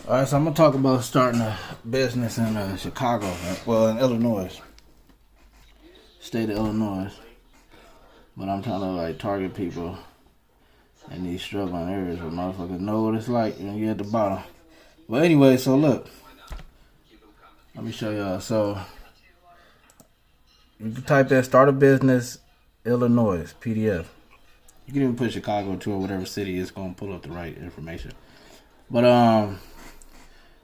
All right, so I'm gonna talk about starting a business in Chicago, well, in Illinois, state of Illinois. But I'm trying to like target people in these struggling areas where motherfuckers know what it's like when you're at the bottom. But anyway, so look, let me show y'all. So you can type in "start a business Illinois" PDF. You can even put Chicago too or whatever city. It's gonna pull up the right information. But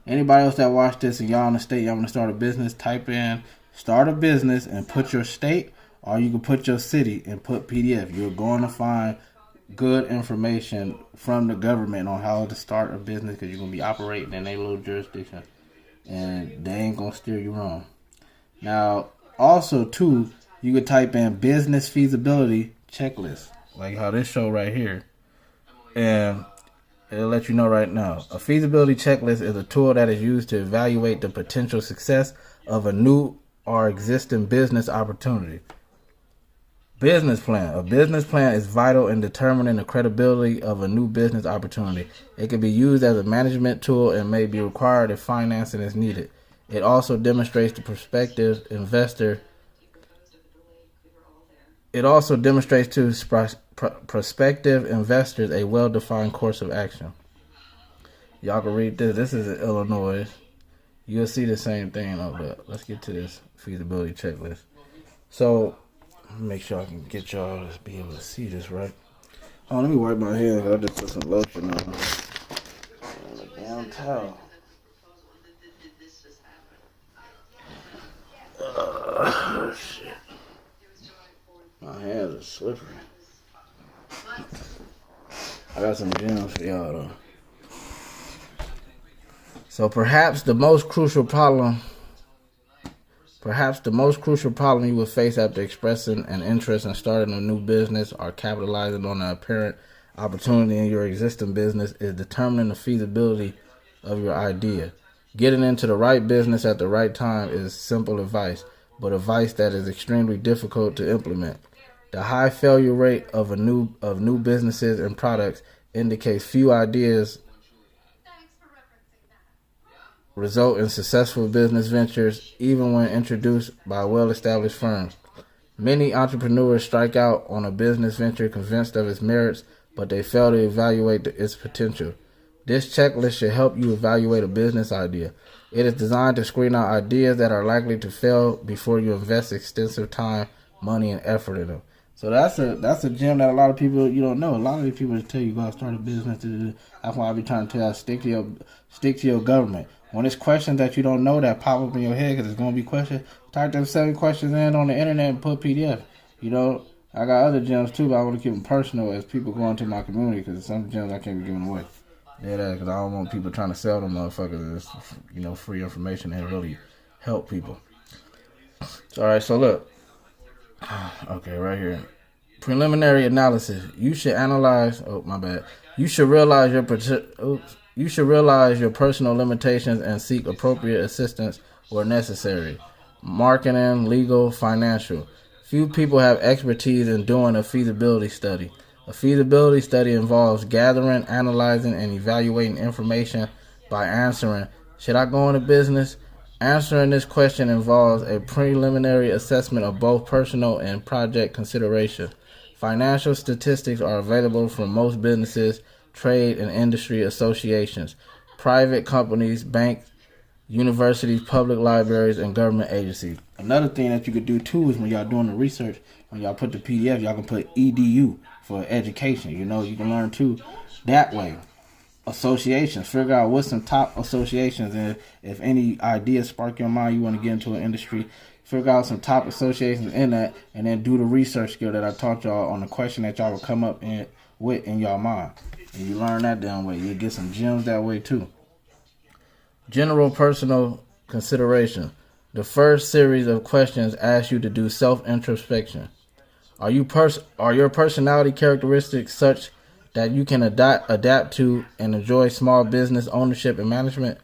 anybody else that watched this and y'all in the state, y'all want to start a business, type in "start a business" and put your state, or you can put your city and put PDF. You're going to find good information from the government on how to start a business because you're going to be operating in a little jurisdiction and they ain't going to steer you wrong. Now, also, too, you could type in "business feasibility checklist," like how this show right here. And it'll let you know right now. A feasibility checklist is a tool that is used to evaluate the potential success of a new or existing business opportunity. Business plan. A business plan is vital in determining the credibility of a new business opportunity. It can be used as a management tool and may be required if financing is needed. It also demonstrates to prospective investors a well-defined course of action. Y'all can read this. This is in Illinois. You'll see the same thing over there. Let's get to this feasibility checklist. So, make sure I can get y'all to be able to see this right. Oh, let me wipe my hands. I just put some lotion on the damn towel. Shit. My hands are slippery. I got some gems for y'all though. So perhaps the most crucial problem you will face after expressing an interest in starting a new business or capitalizing on an apparent opportunity in your existing business is determining the feasibility of your idea. Getting into the right business at the right time is simple advice, but advice that is extremely difficult to implement. The high failure rate of new businesses and products indicates few ideas result in successful business ventures, even when introduced by well-established firms. Many entrepreneurs strike out on a business venture convinced of its merits, but they fail to evaluate its potential. This checklist should help you evaluate a business idea. It is designed to screen out ideas that are likely to fail before you invest extensive time, money, and effort in them. So that's a gem that a lot of people you don't know. A lot of these people tell you go out start a business. That's why I be trying to tell you stick to your government. When it's questions that you don't know that pop up in your head, because it's gonna be questions, type them 7 questions in on the internet and put PDF. You know, I got other gems too, but I want to keep them personal as people go into my community because some gems I can't be giving away. Yeah, because I don't want people trying to sell them motherfuckers as free information and really help people. All right, so look. Okay, right here. Preliminary analysis. You should analyze. Oh, my bad. You should realize your personal limitations and seek appropriate assistance where necessary. Marketing, legal, financial. Few people have expertise in doing a feasibility study. A feasibility study involves gathering, analyzing, and evaluating information by answering, should I go into business? Answering this question involves a preliminary assessment of both personal and project consideration. Financial statistics are available from most businesses, trade and industry associations, private companies, banks, universities, public libraries, and government agencies. Another thing that you could do too is when y'all doing the research, when y'all put the PDF, y'all can put EDU for education. You can learn too that way. Associations. Figure out what's some top associations, and if any ideas spark your mind, you want to get into an industry, figure out some top associations in that, and then do the research skill that I taught y'all on the question that y'all would come up with in y'all mind. And you learn that damn way. You get some gems that way too. General personal consideration. The first series of questions asks you to do self-introspection. Are your personality characteristics such that you can adapt to and enjoy small business ownership and management?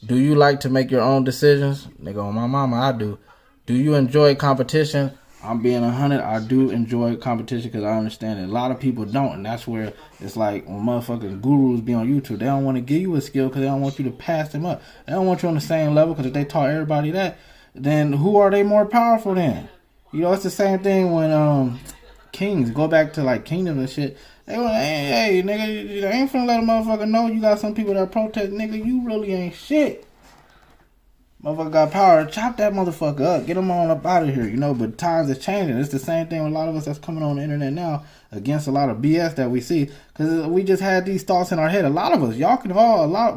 Do you like to make your own decisions? Nigga, on my mama, I do. Do you enjoy competition? I'm being 100. I do enjoy competition because I understand that a lot of people don't, and that's where it's like when motherfucking gurus be on YouTube, they don't want to give you a skill because they don't want you to pass them up. They don't want you on the same level because if they taught everybody that, then who are they more powerful than? You know, it's the same thing when kings go back to like kingdoms and shit. They want, hey, nigga, you ain't finna let a motherfucker know you got some people that protest, nigga. You really ain't shit. Motherfucker got power, chop that motherfucker up, get him on up out of here, you know. But times is changing. It's the same thing with a lot of us that's coming on the internet now against a lot of BS that we see, because we just had these thoughts in our head. A lot of us, y'all can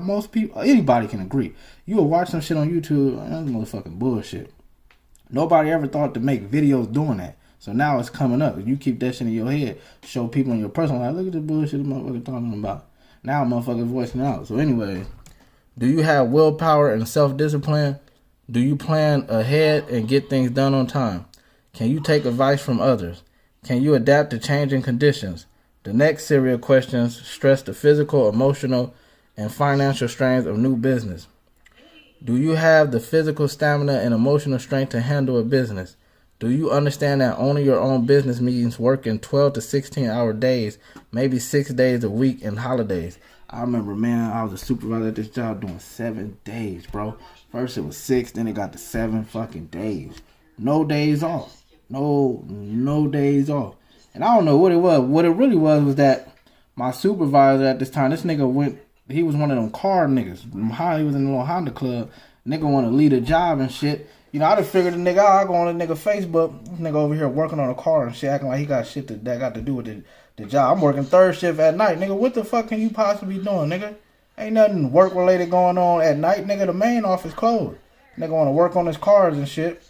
most people, anybody can agree. You will watch some shit on YouTube, that's motherfucking bullshit. Nobody ever thought to make videos doing that. So now it's coming up. If you keep that shit in your head, show people in your personal life, look at the bullshit the motherfucker talking about. Now motherfuckers voicing it out. So anyway, do you have willpower and self-discipline? Do you plan ahead and get things done on time? Can you take advice from others? Can you adapt to changing conditions? The next series of questions stress the physical, emotional, and financial strains of new business. Do you have the physical stamina and emotional strength to handle a business? Do you understand that owning your own business means working 12 to 16-hour days, maybe 6 days a week and holidays? I remember, man, I was a supervisor at this job doing 7 days, bro. First it was 6, then it got to 7 fucking days. No days off. No days off. And I don't know what it was. What it really was that my supervisor at this time, this nigga he was one of them car niggas. He was in the little Honda club. Nigga want to lead a job and shit. You know, I just figured the nigga out. I go on the nigga Facebook. This nigga over here working on a car and shit, acting like he got shit that got to do with the job. I'm working third shift at night. Nigga, what the fuck can you possibly be doing, nigga? Ain't nothing work-related going on at night. Nigga, the main office closed. Nigga want to work on his cars and shit.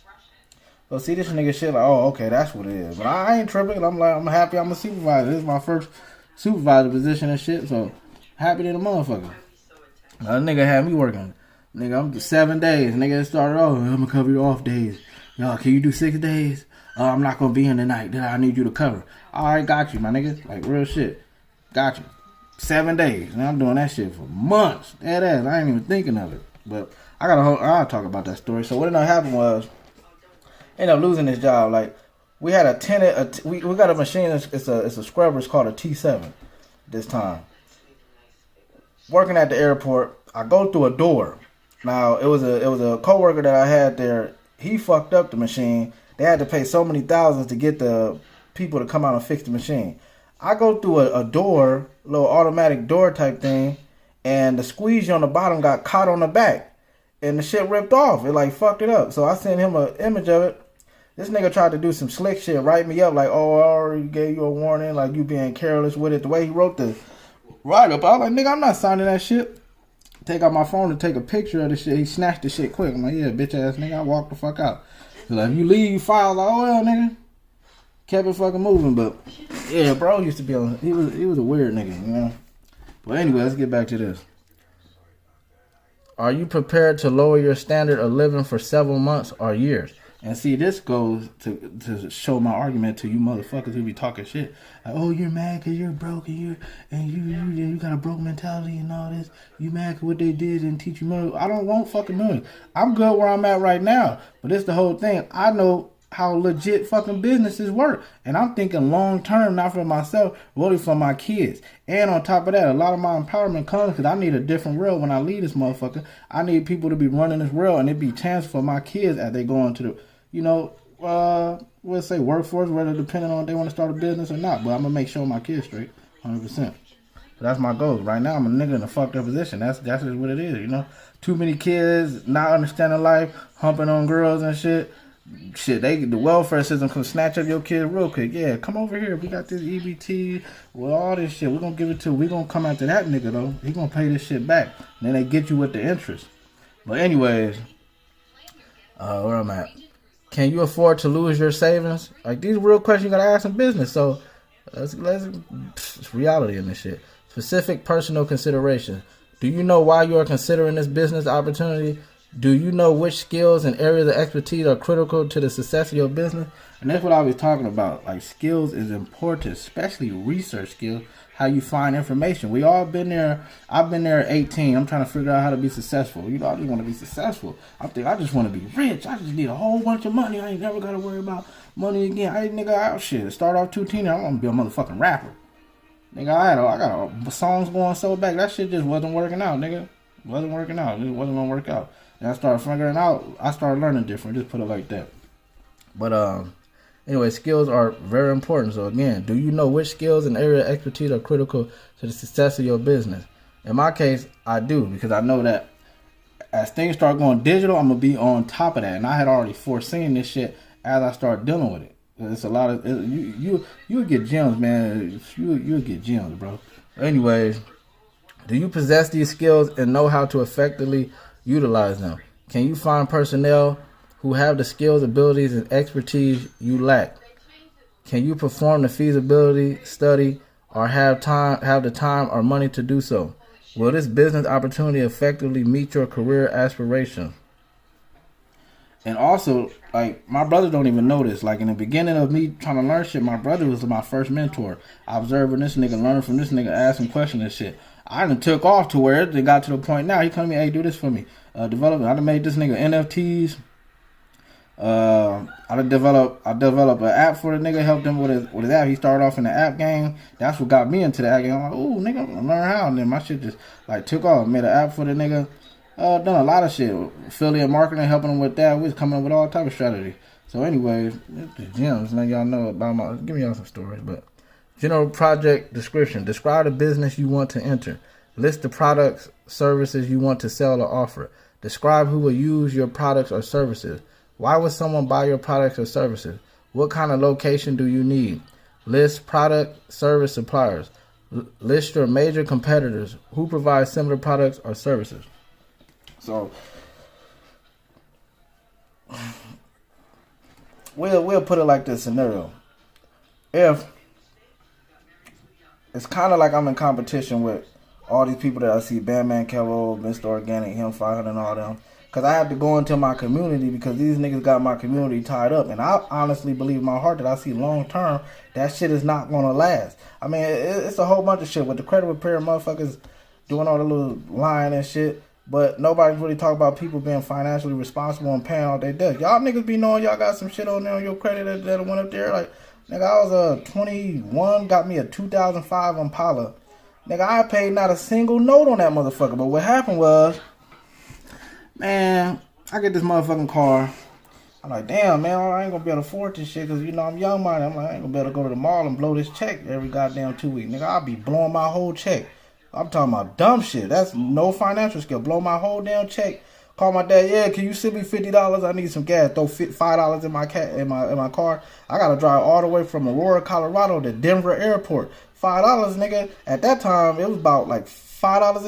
So see this nigga shit like, oh, okay, that's what it is. But I ain't tripping. I'm happy I'm a supervisor. This is my first supervisor position and shit. So happy to the motherfucker. Now, the nigga had me working. Nigga, I'm 7 days. Nigga, it started off, I'm going to cover your off days. Y'all, can you do 6 days? I'm not going to be in tonight. Then I need you to cover. All right, got you, my nigga. Like, real shit. Got you. 7 days. And I'm doing that shit for months. That ass. I ain't even thinking of it. But I'll talk about that story. So what ended up happening was, I ended up losing this job. Like, we had a tenant. We got a machine. It's a scrubber. It's called a T7 this time. Working at the airport, I go through a door. Now, it was a coworker that I had there. He fucked up the machine. They had to pay so many thousands to get the people to come out and fix the machine. I go through a door, little automatic door type thing, and the squeegee on the bottom got caught on the back, and the shit ripped off. It like fucked it up. So I sent him an image of it. This nigga tried to do some slick shit, write me up like, oh, I already gave you a warning, like you being careless with it. The way he wrote the write-up, I was like, nigga, I'm not signing that shit. Take out my phone to take a picture of the shit. He snatched the shit quick. I'm like, yeah, bitch ass nigga, I walked the fuck out. So like, if you leave, you file. Like, oh well, nigga. Kept it fucking moving, but yeah, bro used to be on. He was a weird nigga, you know. But anyway, let's get back to this. Are you prepared to lower your standard of living for several months or years? And see, this goes to show my argument to you motherfuckers who be talking shit. Like, oh, you're mad because you're broke and you got a broke mentality and all this. You mad because what they did and teach you money. I don't want fucking money. I'm good where I'm at right now. But it's the whole thing. I know how legit fucking businesses work. And I'm thinking long term, not for myself, really for my kids. And on top of that, a lot of my empowerment comes because I need a different world when I leave this motherfucker. I need people to be running this world and it be chance for my kids as they go into the, you know, let's say workforce, whether depending on if they want to start a business or not. But I'm going to make sure my kids straight, 100%. So that's my goal. Right now, I'm a nigga in a fucked up position. That's just what it is, you know. Too many kids, not understanding life, humping on girls and shit. Shit, the welfare system can snatch up your kids real quick. Yeah, come over here. We got this EBT with all this shit. We're going to give it to, we're going to come after that nigga, though. He going to pay this shit back. And then they get you with the interest. But anyways, where I'm at. Can you afford to lose your savings? Like, these real questions you got to ask in business. So, it's reality in this shit. Specific personal consideration. Do you know why you are considering this business opportunity? Do you know which skills and areas of expertise are critical to the success of your business? And that's what I was talking about. Like, skills is important, especially research skills, how you find information. We all been there. I've been there at 18. I'm trying to figure out how to be successful. You know, I just want to be successful. I just want to be rich. I just need a whole bunch of money. I ain't never got to worry about money again. I ain't nigga out shit. Start off 2 I want to be a motherfucking rapper. Nigga, I got songs going so back. That shit just wasn't working out, nigga. Wasn't working out. It wasn't gonna work out. And I started figuring out. I started learning different. Just put it like that. But anyway, skills are very important. So again, do you know which skills and area of expertise are critical to the success of your business? In my case, I do, because I know that as things start going digital, I'm gonna be on top of that. And I had already foreseen this shit as I start dealing with it. It's a lot of you get gems, man. You get gems, bro. Anyways, do you possess these skills and know how to effectively utilize them? Can you find personnel who have the skills, abilities, and expertise you lack? Can you perform the feasibility study or have the time or money to do so? Will this business opportunity effectively meet your career aspirations? And also, like, my brother don't even know this. Like, in the beginning of me trying to learn shit, my brother was my first mentor. I observing this nigga, learning from this nigga, asking questions and shit. I done took off to where it got to the point now. He come to me, hey, do this for me. Development. I done made this nigga NFTs. I developed an app for the nigga, helped him with his app. He started off in the app game. That's what got me into the app game. I'm like, ooh, nigga, I'm gonna learn how. And then my shit just, like, took off. Made an app for the nigga. Done a lot of shit. Affiliate marketing, helping them with that. We was coming up with all type of strategy. So anyway, the gems, let y'all know about give me y'all some stories. But general project description. Describe the business you want to enter. List the products, services you want to sell or offer. Describe who will use your products or services. Why would someone buy your products or services? What kind of location do you need? List product, service suppliers. List your major competitors. Who provides similar products or services? So we'll put it like this scenario. If it's kind of like I'm in competition with all these people that I see, Bandman Kevo, Mr. Organic, him 500 and all them, because I have to go into my community because these niggas got my community tied up. And I honestly believe in my heart that I see long term that shit is not going to last. I mean, it's a whole bunch of shit with the credit repair motherfuckers doing all the little lying and shit. But nobody's really talking about people being financially responsible and paying all their debts. Y'all niggas be knowing y'all got some shit on there on your credit that went up there. Like, nigga, I was 21, got me a 2005 Impala. Nigga, I paid not a single note on that motherfucker. But what happened was, man, I get this motherfucking car. I'm like, damn, man, I ain't gonna be able to afford this shit because, you know, I'm young-minded. I'm like, I ain't gonna be able to go to the mall and blow this check every goddamn 2 weeks. Nigga, I'll be blowing my whole check. I'm talking about dumb shit. That's no financial skill. Blow my whole damn check. Call my dad. Yeah, can you send me $50? I need some gas. Throw $5 in my car. I gotta drive all the way from Aurora, Colorado to Denver Airport. $5, nigga. At that time, it was about like $5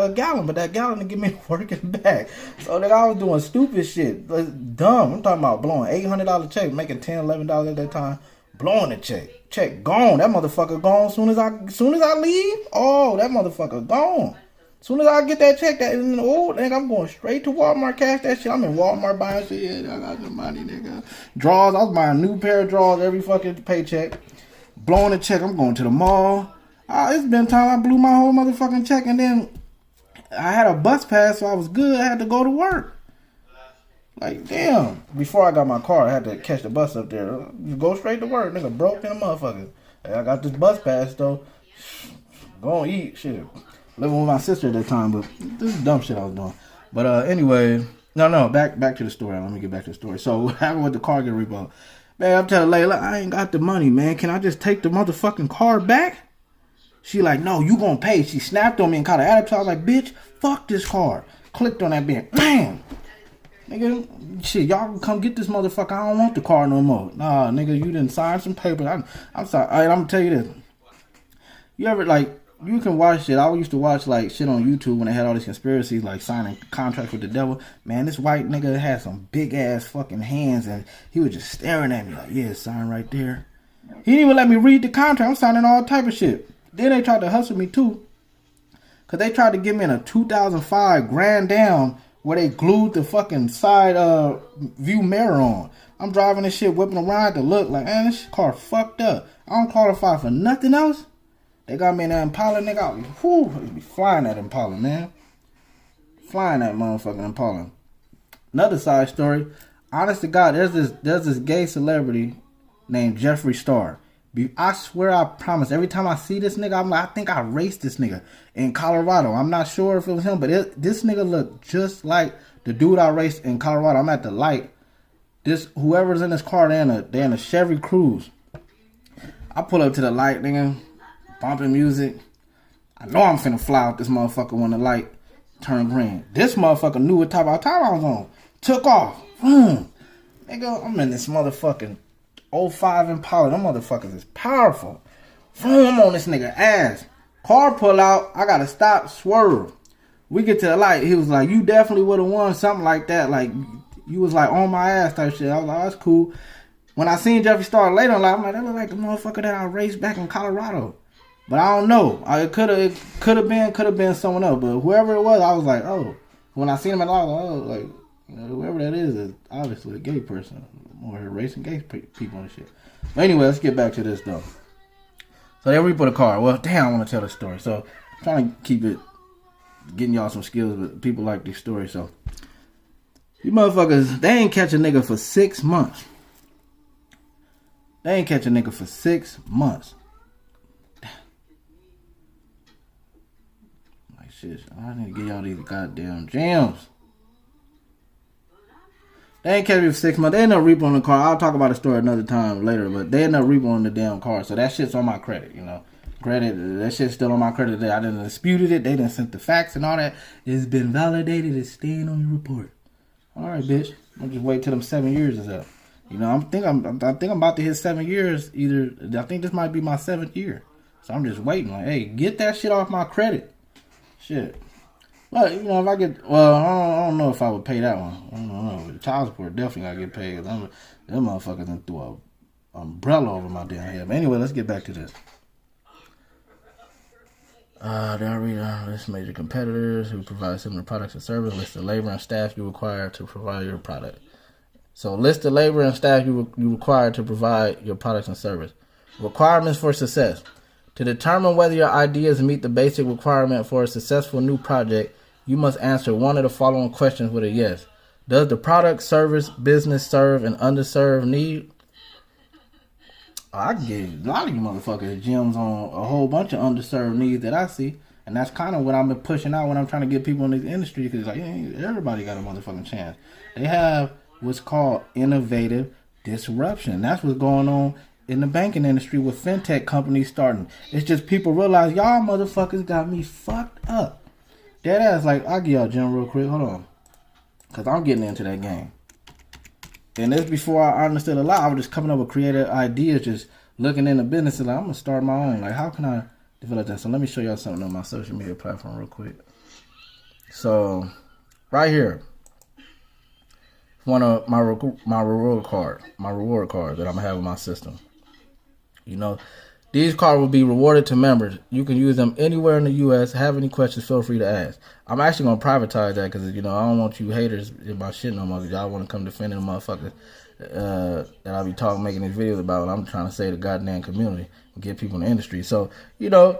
a gallon, but that gallon to get me working back. So nigga, I was doing stupid shit. Dumb. I'm talking about blowing $800 check, making $10, $11 at that time. Blowing the check gone. That motherfucker gone soon as I leave. Oh, that motherfucker gone. Soon as I get that check, nigga, I'm going straight to Walmart, cash that shit. I'm in Walmart buying shit. Yeah, I got the money, nigga. Drawers. I was buying a new pair of drawers every fucking paycheck. Blowing the check. I'm going to the mall. It's been time I blew my whole motherfucking check, and then I had a bus pass, so I was good. I had to go to work. Like, damn. Before I got my car, I had to catch the bus up there. Go straight to work. Nigga, broke in a motherfucker. Hey, I got this bus pass, though. Go and eat. Shit. Living with my sister at that time, but this is dumb shit I was doing. But anyway, no, back to the story. Let me get back to the story. So, what happened with the car getting repo? Man, I'm telling Layla, I ain't got the money, man. Can I just take the motherfucking car back? She like, no, you gonna pay. She snapped on me and caught an attitude. I was like, bitch, fuck this car. Clicked on that bitch. Bam! Nigga, shit, y'all can come get this motherfucker. I don't want the car no more. Nah, nigga, you didn't sign some papers. I'm sorry. All right, I'm gonna tell you this. You ever, like, you can watch shit. I used to watch, like, shit on YouTube when they had all these conspiracies, like signing contracts with the devil. Man, this white nigga had some big-ass fucking hands, and he was just staring at me like, yeah, sign right there. He didn't even let me read the contract. I'm signing all type of shit. Then they tried to hustle me, too, because they tried to get me in a 2005 grand down where they glued the fucking side view mirror on. I'm driving this shit, whipping around to look like, man, this car fucked up. I don't qualify for nothing else. They got me in that Impala, nigga. Whew, be flying that Impala, man. Flying that motherfucking Impala. Another side story. Honest to God, there's this gay celebrity named Jeffree Star. I swear, I promise, every time I see this nigga, I'm like, I think I raced this nigga in Colorado. I'm not sure if it was him, but this nigga looked just like the dude I raced in Colorado. I'm at the light. Whoever's in this car, they're in a Chevy Cruze. I pull up to the light, nigga, bumping music. I know I'm finna fly out this motherfucker when the light turned green. This motherfucker knew what type of time I was on. Took off. Boom. Nigga, I'm in this motherfucking 05 Impala. Them motherfuckers is powerful. Boom, I'm on this nigga ass. Car pull out. I gotta stop, swerve. We get to the light. He was like, you definitely would have won, something like that. Like, you was like on my ass type shit. I was like, oh, that's cool. When I seen Jeffree Star later, I'm like, that look like the motherfucker that I raced back in Colorado. But I don't know. It could have been someone else. But whoever it was, I was like, oh. When I seen him at all, I was like, you know, whoever that is obviously a gay person. Or racing gay people and shit. But anyway, let's get back to this though. So they repo the car. Well, damn, I want to tell the story. So I'm trying to keep it, getting y'all some skills, but people like these stories. So these motherfuckers, they ain't catch a nigga for 6 months. They ain't catch a nigga for 6 months. Like shit, I need to get y'all these goddamn jams. They ain't catch me for 6 months. They ended up repoing the car. I'll talk about the story another time later, but they ended up repoing the damn car. So that shit's on my credit, you know. That shit's still on my credit. I didn't disputed it. They didn't send the facts and all that. It's been validated. It's staying on your report. All right, bitch. I'm just wait till them 7 years is up. You know, I think I'm about to hit 7 years. I think this might be my 7th year. So I'm just waiting. Like, hey, get that shit off my credit. Shit. But, you know, if I get, well, I don't know if I would pay that one. I don't know. The child support definitely got to get paid. Them motherfuckers done threw an umbrella over my damn head. But anyway, let's get back to this. Did I read list major competitors who provide similar products and services? List the labor and staff you require to provide your product. So list the labor and staff you require to provide your products and service. Requirements for success. To determine whether your ideas meet the basic requirement for a successful new project, you must answer one of the following questions with a yes. Does the product, service, business serve an underserved need? I can get a lot of you motherfuckers gems on a whole bunch of underserved needs that I see. And that's kind of what I've been pushing out when I'm trying to get people in this industry. Because like, everybody got a motherfucking chance. They have what's called innovative disruption. That's what's going on in the banking industry with fintech companies starting. It's just people realize y'all motherfuckers got me fucked up. Dead ass, like, I'll give y'all a gem real quick. Hold on. Because I'm getting into that game. And this before I understood a lot. I was just coming up with creative ideas, just looking into business and like, I'm going to start my own. Like, how can I develop that? So let me show y'all something on my social media platform real quick. So, right here. One of my reward cards that I'm going to have in my system. You know, these cards will be rewarded to members. You can use them anywhere in the U.S. Have any questions, feel free to ask. I'm actually going to privatize that because, you know, I don't want you haters in my shit no more. Y'all want to come defending the motherfuckers that I be making these videos about. I'm trying to save the goddamn community and get people in the industry. So, you know,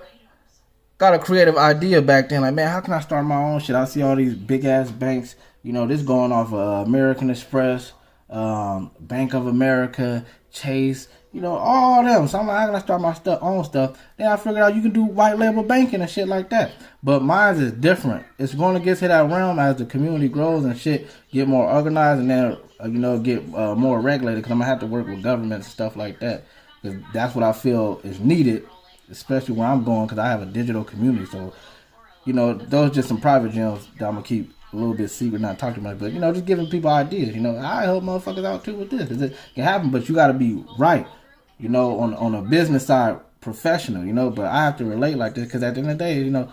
got a creative idea back then. Like, man, how can I start my own shit? I see all these big-ass banks. You know, this going off American Express, Bank of America, Chase, you know, all them. So I'm like, how can I start my own stuff? Then I figured out you can do white label banking and shit like that. But mine is different. It's going to get to that realm as the community grows and shit get more organized and then, you know, get more regulated because I'm going to have to work with government and stuff like that. Because that's what I feel is needed, especially where I'm going because I have a digital community. So, you know, those are just some private gems that I'm going to keep a little bit secret, not talking about it, but, you know, just giving people ideas. You know, I help motherfuckers out too with this. It can happen, but you got to be right. You know, on a business side, professional, you know, but I have to relate like this because at the end of the day, you know,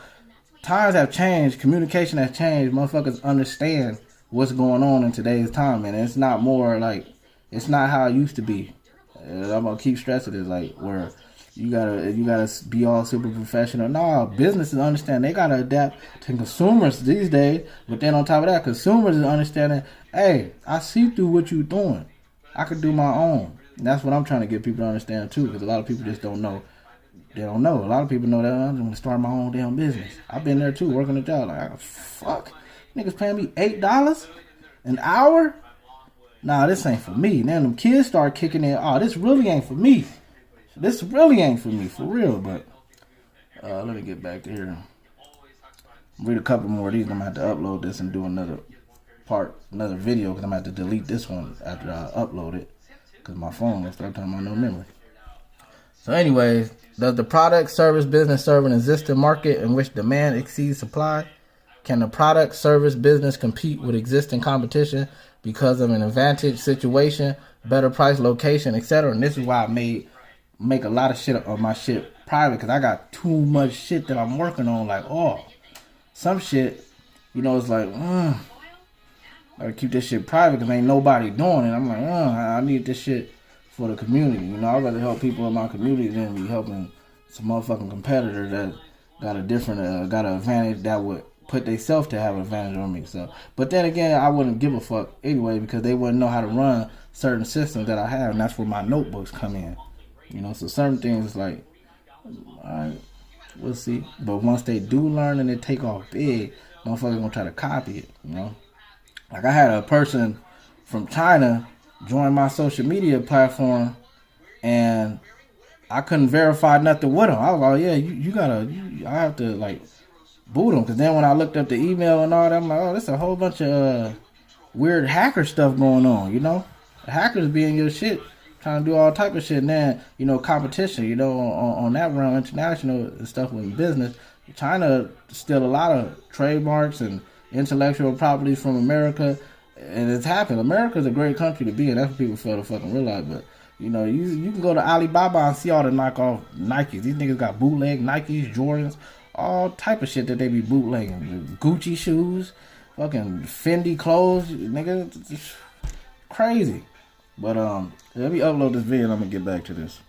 times have changed, communication has changed, motherfuckers understand what's going on in today's time, and it's not more like, it's not how it used to be. I'm going to keep stressing this, like, where you gotta be all super professional. No, businesses understand they gotta adapt to consumers these days. But then on top of that, consumers is understanding, hey, I see through what you doing. I could do my own. And that's what I'm trying to get people to understand too, because a lot of people just don't know. They don't know. A lot of people know that I'm gonna start my own damn business. I've been there too, working a job. Like, fuck, niggas paying me $8 an hour. Nah, this ain't for me. Then them kids start kicking in. Oh, this really ain't for me. This really ain't for me, for real. But let me get back to here. Read a couple more of these. I'm gonna have to upload this and do another video, because I'm gonna have to delete this one after I upload it, because my phone will start talking about no memory. So anyways, does the product, service, business serve an existing market in which demand exceeds supply? Can the product, service, business compete with existing competition because of an advantage situation, better price, location, etc.? And this is why I make a lot of shit of my shit private, because I got too much shit that I'm working on. Like, some shit, it's like, I gotta keep this shit private because ain't nobody doing it. I'm like, I need this shit for the community. I'd rather help people in my community than be helping some motherfucking competitor that got a different, got an advantage that would put themselves to have an advantage on me. So, but then again, I wouldn't give a fuck anyway, because they wouldn't know how to run certain systems that I have, and that's where my notebooks come in. So certain things like, alright, we'll see. But once they do learn and they take off big, motherfuckers gonna try to copy it. Like I had a person from China join my social media platform, and I couldn't verify nothing with him. I was like, yeah, I have to like boot him, because then when I looked up the email and all that, I'm like, there's a whole bunch of weird hacker stuff going on. The hackers be in your shit, trying to do all type of shit. And then, competition, on that realm, international stuff with business, China steal a lot of trademarks and intellectual properties from America, and it's happened. America's a great country to be in. That's what people fail to fucking realize. But you can go to Alibaba and see all the knockoff Nikes. These niggas got bootleg Nikes, Jordans, all type of shit that they be bootlegging. Gucci shoes, fucking Fendi clothes, nigga, crazy. But let me upload this video and I'm gonna get back to this.